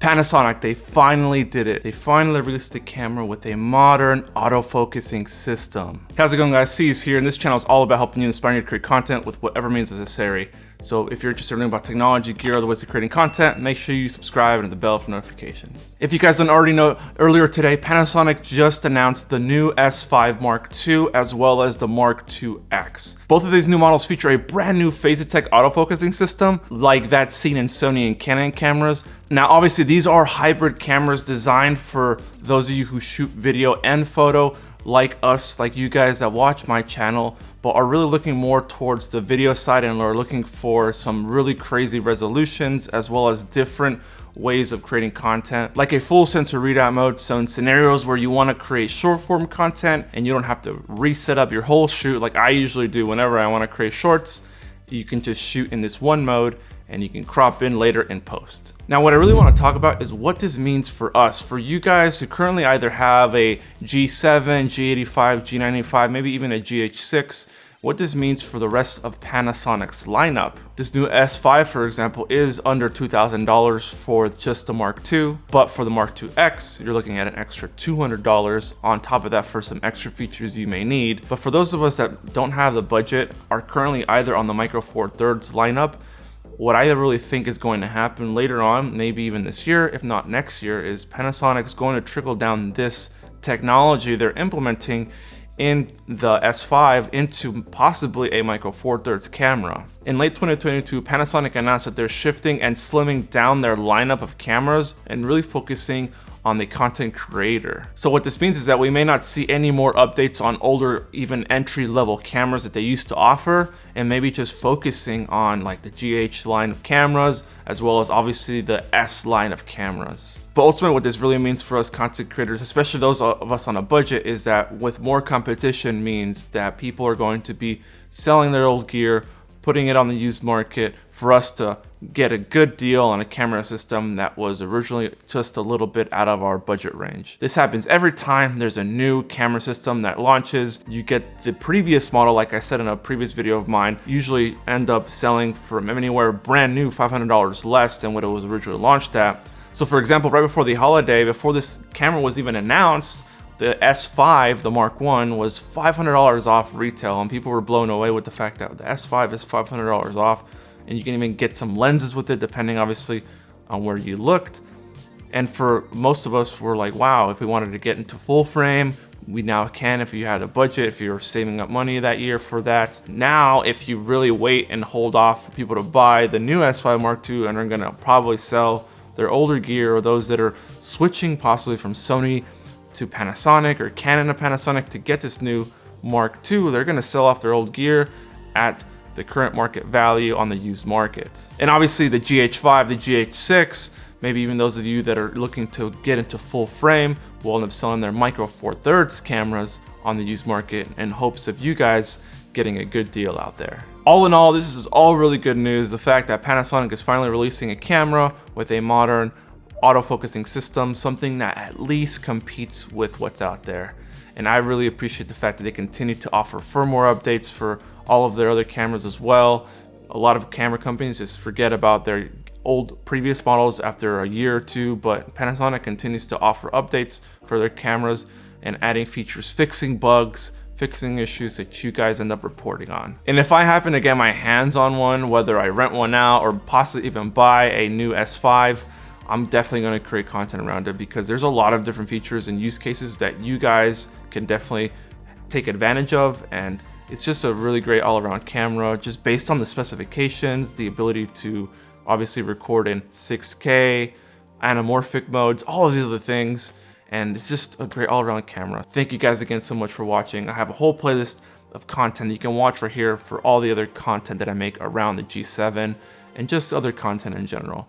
Panasonic, they finally did it. They finally released a camera with a modern autofocusing system. How's it going, guys? Seez here, and this channel is all about helping you, inspiring you to create content with whatever means necessary. So if you're interested in learning about technology, gear, other ways of creating content, make sure you subscribe and hit the bell for notifications. If you guys don't already know, earlier today, Panasonic just announced the new S5 Mark II as well as the Mark IIX. Both of these new models feature a brand new phase detect autofocusing system like that seen in Sony and Canon cameras. Now, obviously, these are hybrid cameras designed for those of you who shoot video and photo, like us, like you guys that watch my channel, but are really looking more towards the video side and are looking for some really crazy resolutions as well as different ways of creating content, like a full sensor readout mode. So in scenarios where you want to create short form content and you don't have to reset up your whole shoot like I usually do whenever I want to create shorts, you can just shoot in this one mode and you can crop in later in post. Now, what I really want to talk about is what this means for us, for you guys who currently either have a G7, G85, G95, maybe even a GH6, what this means for the rest of Panasonic's lineup. This new S5, for example, is under $2,000 for just the Mark II, but for the Mark IIX, you're looking at an extra $200 on top of that for some extra features you may need. But for those of us that don't have the budget, are currently either on the Micro Four Thirds lineup, what I really think is going to happen later on, maybe even this year, if not next year, is Panasonic's going to trickle down this technology they're implementing in the S5 into possibly a Micro Four Thirds camera. In late 2022, Panasonic announced that they're shifting and slimming down their lineup of cameras and really focusing on the content creator. So what this means is that we may not see any more updates on older, even entry-level cameras that they used to offer, and maybe just focusing on like the GH line of cameras, as well as obviously the S line of cameras. But ultimately, what this really means for us content creators, especially those of us on a budget, is that with more competition means that people are going to be selling their old gear, putting it on the used market for us to get a good deal on a camera system that was originally just a little bit out of our budget range. This happens every time there's a new camera system that launches. You get the previous model, like I said in a previous video of mine, usually end up selling for anywhere brand new $500 less than what it was originally launched at. So for example, right before the holiday, before this camera was even announced, the S5, the Mark I, was $500 off retail, and people were blown away with the fact that the S5 is $500 off, and you can even get some lenses with it, depending obviously on where you looked. And for most of us, we're like, wow, if we wanted to get into full frame, we now can if you had a budget, if you're saving up money that year for that. Now, if you really wait and hold off for people to buy the new S5 Mark II and are gonna probably sell their older gear, or those that are switching possibly from Sony to Panasonic or Canon to Panasonic to get this new Mark II, they're gonna sell off their old gear at the current market value on the used market. And obviously the GH5, the GH6, maybe even those of you that are looking to get into full frame will end up selling their Micro Four Thirds cameras on the used market in hopes of you guys getting a good deal out there. All in all, this is all really good news. The fact that Panasonic is finally releasing a camera with a modern autofocusing system, something that at least competes with what's out there. And I really appreciate the fact that they continue to offer firmware updates for all of their other cameras as well. A lot of camera companies just forget about their old previous models after a year or two, but Panasonic continues to offer updates for their cameras and adding features, fixing bugs, fixing issues that you guys end up reporting on. And if I happen to get my hands on one, whether I rent one out or possibly even buy a new S5, I'm definitely going to create content around it, because there's a lot of different features and use cases that you guys can definitely take advantage of. And it's just a really great all-around camera, just based on the specifications, the ability to obviously record in 6K, anamorphic modes, all of these other things. And it's just a great all-around camera. Thank you guys again so much for watching. I have a whole playlist of content that you can watch right here for all the other content that I make around the G7 and just other content in general.